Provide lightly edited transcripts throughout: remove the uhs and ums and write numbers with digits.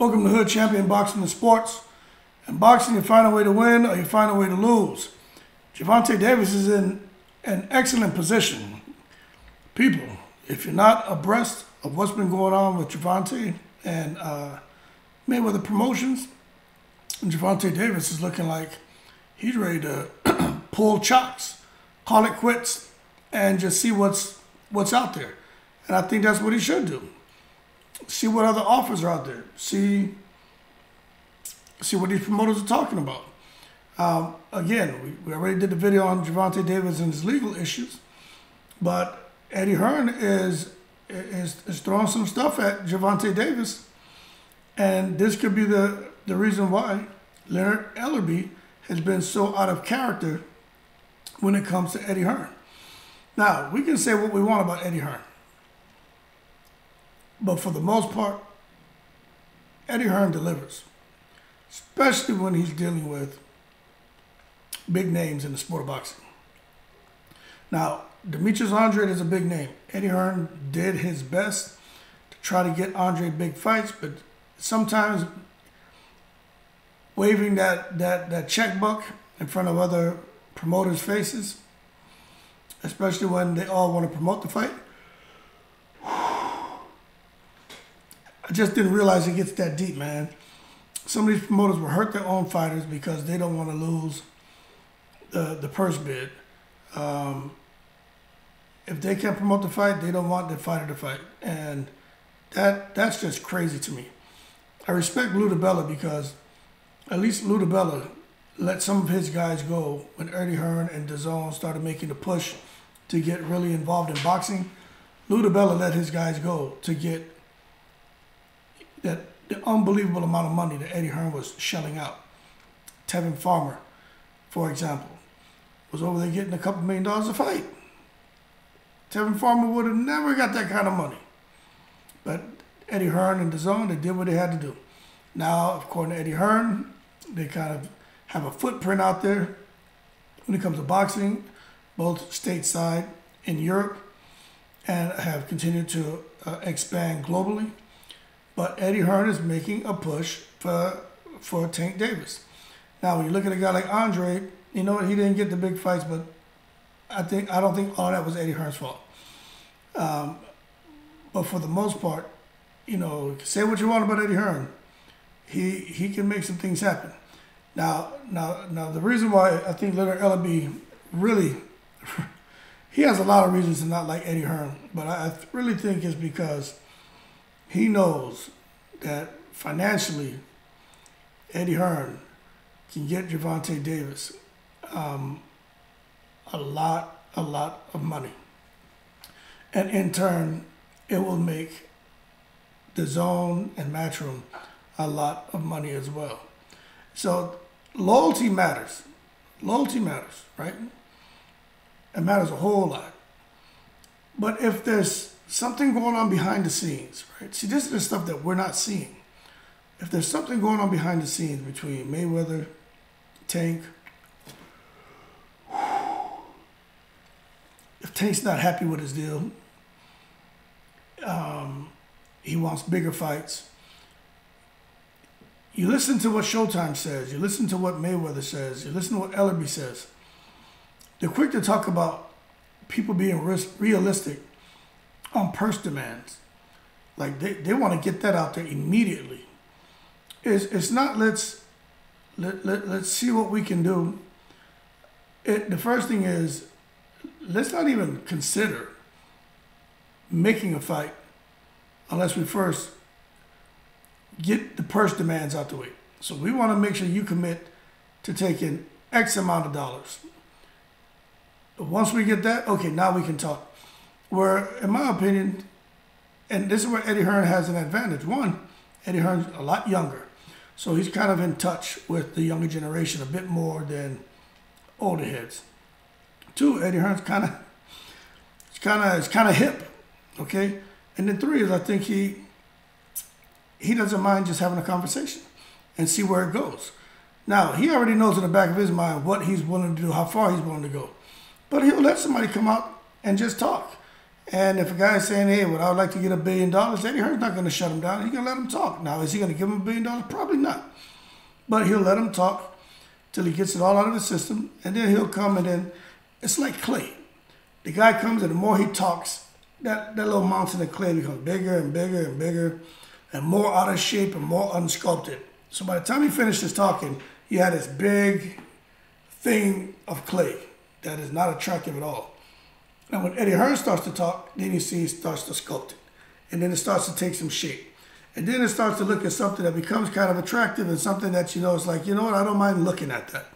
Welcome to Hood Champion Boxing and Sports. In boxing, you find a way to win or you find a way to lose. Gervonta Davis is in an excellent position. People, if you're not abreast of what's been going on with Gervonta and Mayweather Promotions, Gervonta Davis is looking like he's ready to pull chocks, call it quits, and just see what's out there. And I think that's what he should do. See what other offers are out there. See what these promoters are talking about. Again, we already did the video on Gervonta Davis and his legal issues, but Eddie Hearn is throwing some stuff at Gervonta Davis, and this could be the reason why Leonard Ellerbe has been so out of character when it comes to Eddie Hearn. Now, we can say what we want about Eddie Hearn, but for the most part, Eddie Hearn delivers, especially when he's dealing with big names in the sport of boxing. Now, Demetrius Andrade is a big name. Eddie Hearn did his best to try to get Andre big fights, but sometimes waving that checkbook in front of other promoters' faces, especially when they all want to promote the fight, I just didn't realize it gets that deep, man. Some of these promoters will hurt their own fighters because they don't want to lose the purse bid. If they can't promote the fight, they don't want the fighter to fight. And that's just crazy to me. I respect Lou DiBella because at least Lou DiBella let some of his guys go when Eddie Hearn and DAZN started making the push to get really involved in boxing. Lou DiBella let his guys go to get the unbelievable amount of money that Eddie Hearn was shelling out. Tevin Farmer, for example, was over there getting a couple $1 million a fight. Tevin Farmer would have never got that kind of money. But Eddie Hearn and DAZN, they did what they had to do. Now, according to Eddie Hearn, they kind of have a footprint out there when it comes to boxing, both stateside in Europe, and have continued to expand globally. But Eddie Hearn is making a push for Tank Davis. Now, when you look at a guy like Andre, you know, he didn't get the big fights, but I don't think all that was Eddie Hearn's fault. But for the most part, you know, say what you want about Eddie Hearn, he can make some things happen. Now, the reason why I think Leonard Ellerbe really, he has a lot of reasons to not like Eddie Hearn, but I really think it's because he knows that financially, Eddie Hearn can get Gervonta Davis a lot of money. And in turn, it will make DAZN and Matchroom a lot of money as well. So loyalty matters. Loyalty matters, right? It matters a whole lot. But if there's something going on behind the scenes, right? See, this is the stuff that we're not seeing. If there's something going on behind the scenes between Mayweather, Tank, if Tank's not happy with his deal, he wants bigger fights. You listen to what Showtime says. You listen to what Mayweather says. You listen to what Ellerbe says. They're quick to talk about people being realistic on purse demands. Like they want to get that out there immediately. It's not let's see what we can do. The first thing is, let's not even consider making a fight unless we first get the purse demands out the way. So we want to make sure you commit to taking X amount of dollars. Once we get that, okay, now we can talk. Where, in my opinion, and this is where Eddie Hearn has an advantage. One, Eddie Hearn's a lot younger, so he's kind of in touch with the younger generation a bit more than older heads. Two, Eddie Hearn's kind of hip, okay. And then three is I think he doesn't mind just having a conversation and see where it goes. Now he already knows in the back of his mind what he's willing to do, how far he's willing to go, but he'll let somebody come out and just talk. And if a guy's saying, hey, well, I would like to get $1 billion, Eddie Hearn's not going to shut him down. He's going to let him talk. Now, is he going to give him $1 billion? Probably not. But he'll let him talk till he gets it all out of his system. And then he'll come, and then it's like clay. The guy comes, and the more he talks, that little mountain of clay becomes bigger and bigger and bigger and more out of shape and more unsculpted. So by the time he finishes talking, he had this big thing of clay that is not attractive at all. And when Eddie Hearn starts to talk, then you see he starts to sculpt it. And then it starts to take some shape. And then it starts to look at something that becomes kind of attractive and something that, it's like, you know what, I don't mind looking at that.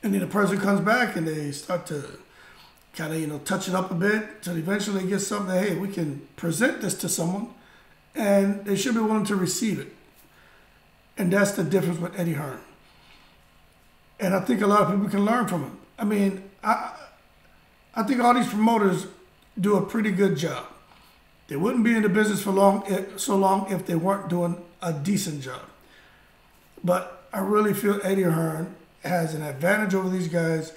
And then the person comes back and they start to kind of, touch it up a bit till eventually get something that, hey, we can present this to someone and they should be willing to receive it. And that's the difference with Eddie Hearn. And I think a lot of people can learn from him. I mean, I think all these promoters do a pretty good job. They wouldn't be in the business for so long if they weren't doing a decent job. But I really feel Eddie Hearn has an advantage over these guys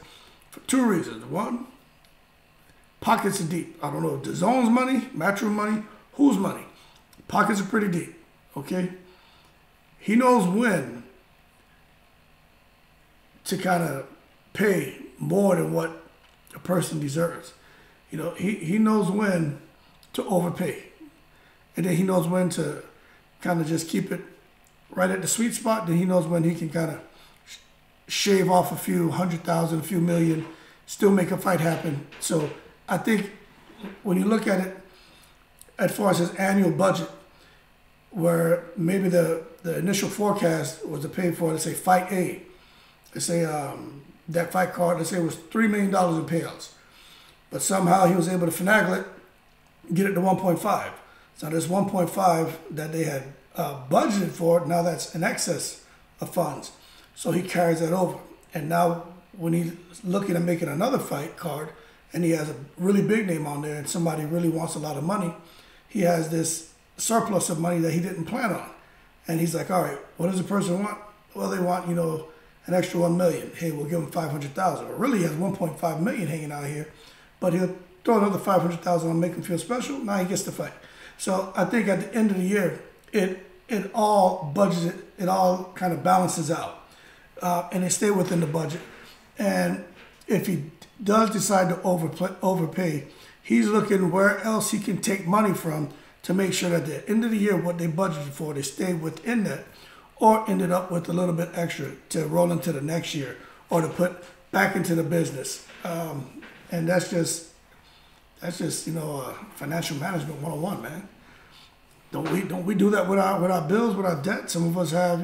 for two reasons. One, pockets are deep. I don't know if DAZN's money, Matchroom money, whose money. Pockets are pretty deep, okay? He knows when to kind of pay more than what a person deserves. He knows when to overpay. And then he knows when to kind of just keep it right at the sweet spot. Then he knows when he can kind of shave off a few 100,000, a few million, still make a fight happen. So I think when you look at it as far as his annual budget, where maybe the initial forecast was to pay for, let's say, Fight A. Let's say that fight card, let's say it was $3 million in payouts. But somehow he was able to finagle it, get it to 1.5. So this 1.5 that they had budgeted for, now that's in excess of funds. So he carries that over. And now when he's looking at making another fight card, and he has a really big name on there and somebody really wants a lot of money, he has this surplus of money that he didn't plan on. And he's like, all right, what does the person want? Well, they want, an extra 1 million. Hey, we'll give him 500,000. Or really, he has 1.5 million hanging out here, but he'll throw another 500,000 on, make him feel special. Now he gets to fight. So I think at the end of the year, it all budgeted, it all kind of balances out, and they stay within the budget. And if he does decide to overpay, he's looking where else he can take money from to make sure that at the end of the year, what they budgeted for, they stay within that, or ended up with a little bit extra to roll into the next year or to put back into the business. And that's just financial management 101, man. Don't we do that with our bills, with our debt? Some of us have,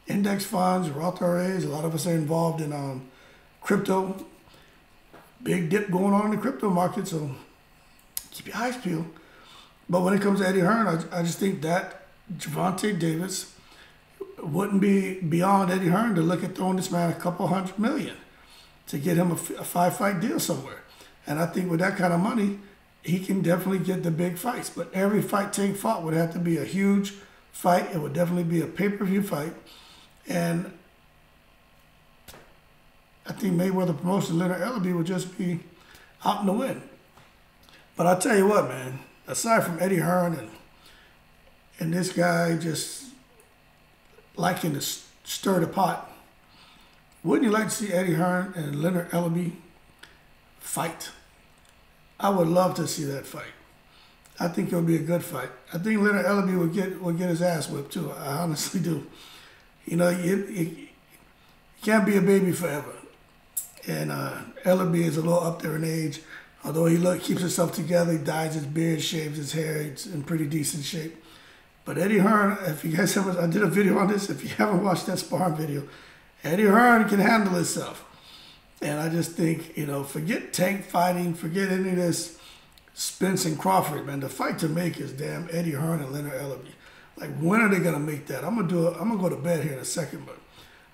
index funds, Roth IRAs. A lot of us are involved in crypto. Big dip going on in the crypto market, so keep your eyes peeled. But when it comes to Eddie Hearn, I just think that Gervonta Davis wouldn't be beyond Eddie Hearn to look at throwing this man a couple $100 million to get him a 5-fight deal somewhere. And I think with that kind of money, he can definitely get the big fights. But every fight Tank fought would have to be a huge fight. It would definitely be a pay-per-view fight. And I think Mayweather promotion, Leonard Ellerbe, would just be out in the wind. But I tell you what, man, aside from Eddie Hearn and this guy just liking to stir the pot, wouldn't you like to see Eddie Hearn and Leonard Ellerbe fight? I would love to see that fight. I think it would be a good fight. I think Leonard Ellerbe would get his ass whipped too. I honestly do. You can't be a baby forever. And Ellerbe is a little up there in age. Although he keeps himself together, he dyes his beard, shaves his hair, he's in pretty decent shape. But Eddie Hearn, if you guys haven't, I did a video on this. If you haven't watched that sparring video, Eddie Hearn can handle himself. And I just think, forget Tank fighting, forget any of this Spence and Crawford, man. The fight to make is damn Eddie Hearn and Leonard Ellerbe. Like, when are they gonna make that? I'm gonna go to bed here in a second, but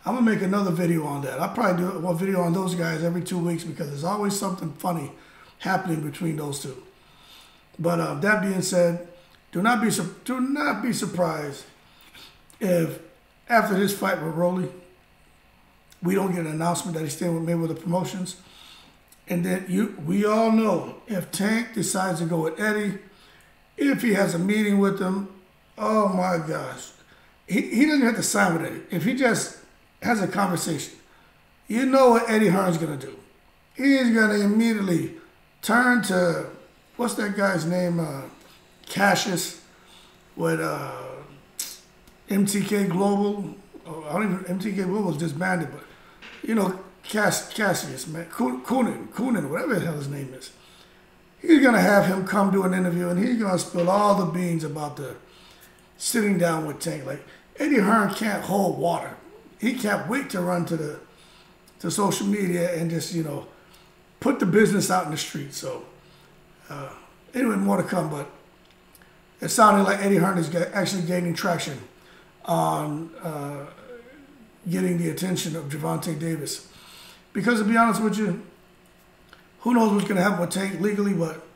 I'm gonna make another video on that. I'll probably do one video on those guys every 2 weeks because there's always something funny happening between those two. But that being said, do not be surprised if after this fight with Rolly, we don't get an announcement that he's staying with Mayweather Promotions, And then we all know if Tank decides to go with Eddie, if he has a meeting with them, oh my gosh. He doesn't have to sign with Eddie. If he just has a conversation, you know what Eddie Hearn's going to do. He's going to immediately turn to, what's that guy's name? Cassius with MTK Global. Oh, I don't even, MTK Global is disbanded, but you know, Cassius, man, Coonan, whatever the hell his name is. He's going to have him come do an interview and he's going to spill all the beans about the sitting down with Tank. Like, Eddie Hearn can't hold water. He can't wait to run to social media and just, you know, put the business out in the street. So, anyway, more to come, but it sounded like Eddie Hearn is actually gaining traction on getting the attention of Gervonta Davis. Because to be honest with you, who knows what's going to happen with Tank legally, but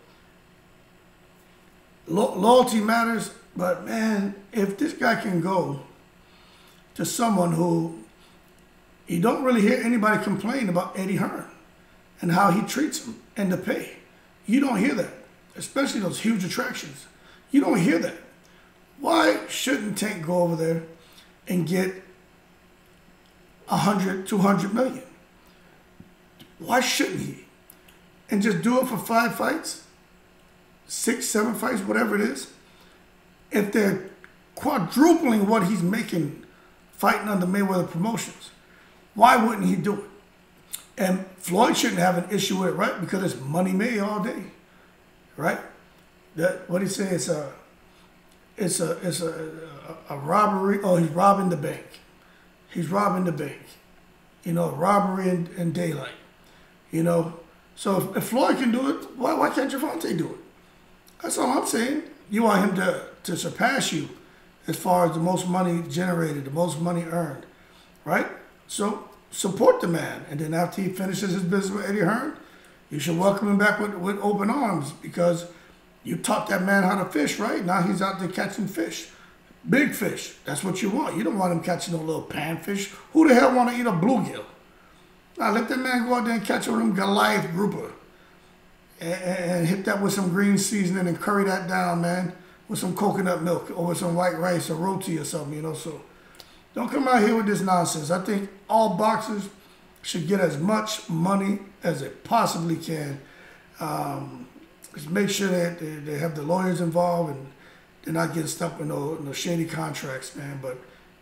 loyalty matters. But man, if this guy can go to someone who, you don't really hear anybody complain about Eddie Hearn and how he treats him and the pay. You don't hear that, especially those huge attractions. You don't hear that. Why shouldn't Tank go over there and get 100, 200 million? Why shouldn't he? And just do it for 5 fights, 6, 7 fights, whatever it is. If they're quadrupling what he's making fighting under Mayweather Promotions, why wouldn't he do it? And Floyd shouldn't have an issue with it, right? Because it's money made all day, right? That what he say? It's a robbery. Oh, he's robbing the bank. He's robbing the bank. You know, robbery in daylight. You know, so if Floyd can do it, why can't Gervonta do it? That's all I'm saying. You want him to surpass you as far as the most money generated, the most money earned, right? So support the man, and then after he finishes his business with Eddie Hearn, you should welcome him back with open arms, because you taught that man how to fish, right? Now he's out there catching fish, big fish. That's what you want. You don't want him catching no little panfish. Who the hell want to eat a bluegill? Now let that man go out there and catch one of them Goliath grouper and hit that with some green seasoning and curry that down, man, with some coconut milk or with some white rice or roti or something, you know. So don't come out here with this nonsense. I think all boxers should get as much money as they possibly can. Just make sure that they have the lawyers involved and they're not getting stuck with no shady contracts, man. But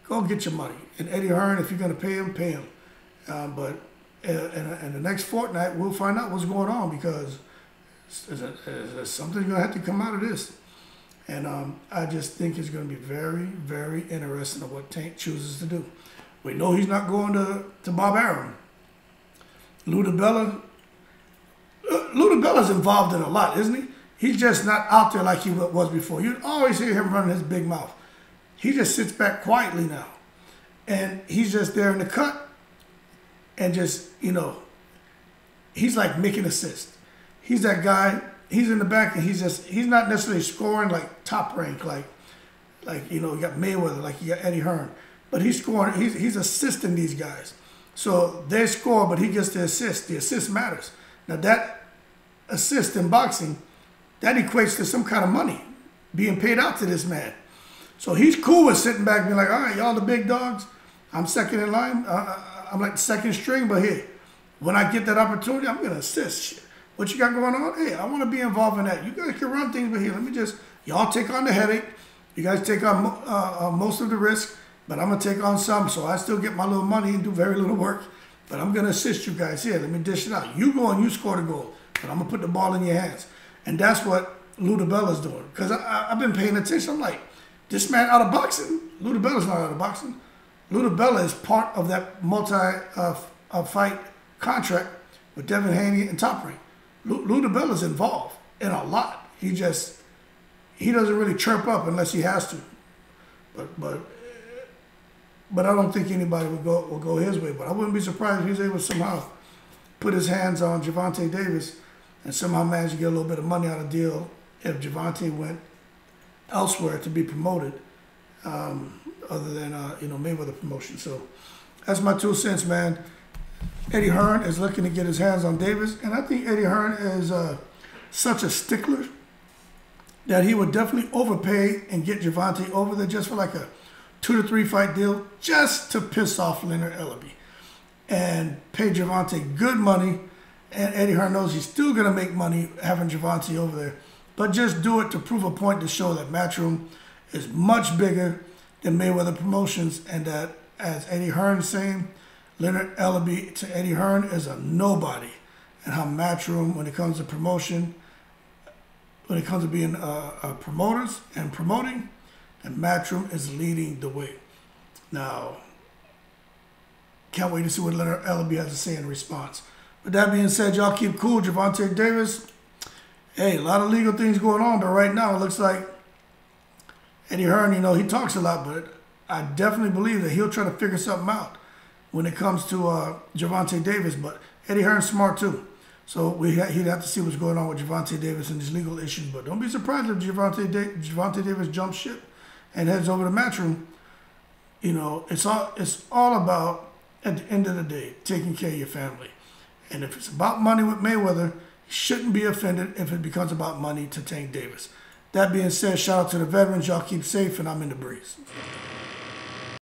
go get your money. And Eddie Hearn, if you're going to pay him, pay him. But in the next fortnight, we'll find out what's going on, because something's going to have to come out of this. And I just think it's going to be very, very interesting of what Tank chooses to do. We know he's not going to Bob Arum. Lou DiBella's involved in a lot, isn't he? He's just not out there like he was before. You always hear him running his big mouth. He just sits back quietly now. And he's just there in the cut and just, you know, he's like making assists. He's that guy. He's in the back and he's not necessarily scoring like top rank, like you know, you got Mayweather, like you got Eddie Hearn. But he's scoring, he's assisting these guys. So they score, but he gets the assist. The assist matters. Now that assist in boxing, that equates to some kind of money being paid out to this man. So he's cool with sitting back and being like, all right, y'all the big dogs. I'm second in line. I'm like the second string, but here, when I get that opportunity, I'm going to assist. Shit. What you got going on? Hey, I want to be involved in that. You guys can run things, but here, let me just, y'all take on the headache. You guys take on most of the risk, but I'm going to take on some, so I still get my little money and do very little work. But I'm going to assist you guys here. Let me dish it out. You go and you score the goal, but I'm going to put the ball in your hands. And that's what Lou DiBella's doing. Because I've been paying attention. I'm like, this man out of boxing? Lou DiBella's not out of boxing. Lou DiBella is part of that multi-fight contract with Devin Haney and Top Rank. Lou DiBella's involved in a lot. He doesn't really chirp up unless he has to. But I don't think anybody will go his way. But I wouldn't be surprised if he's able to somehow put his hands on Gervonta Davis and somehow manage to get a little bit of money out of the deal if Gervonta went elsewhere to be promoted, other than you know, Mayweather promotion. So that's my 2 cents, man. Eddie Hearn is looking to get his hands on Davis, and I think Eddie Hearn is such a stickler that he would definitely overpay and get Gervonta over there just for like a 2 to 3 fight deal, just to piss off Leonard Ellerbe, and pay Gervonta good money. And Eddie Hearn knows he's still going to make money having Gervonta over there, but just do it to prove a point to show that Matchroom is much bigger than Mayweather Promotions, and that, as Eddie Hearn is saying, Leonard Ellerbe to Eddie Hearn is a nobody, and how Matchroom, when it comes to promotion, when it comes to being promoters and promoting, and Matchroom is leading the way. Now, can't wait to see what Leonard Ellerbe has to say in response. With that being said, y'all keep cool. Gervonta Davis, hey, a lot of legal things going on, but right now it looks like Eddie Hearn, he talks a lot, but I definitely believe that he'll try to figure something out when it comes to Gervonta Davis. But Eddie Hearn's smart too. So he'd have to see what's going on with Gervonta Davis and his legal issues. But don't be surprised if Gervonta Davis jumps ship and heads over to Matchroom. It's all about, at the end of the day, taking care of your family. And if it's about money with Mayweather, you shouldn't be offended if it becomes about money to Tank Davis. That being said, shout out to the veterans. Y'all keep safe, and I'm in the breeze.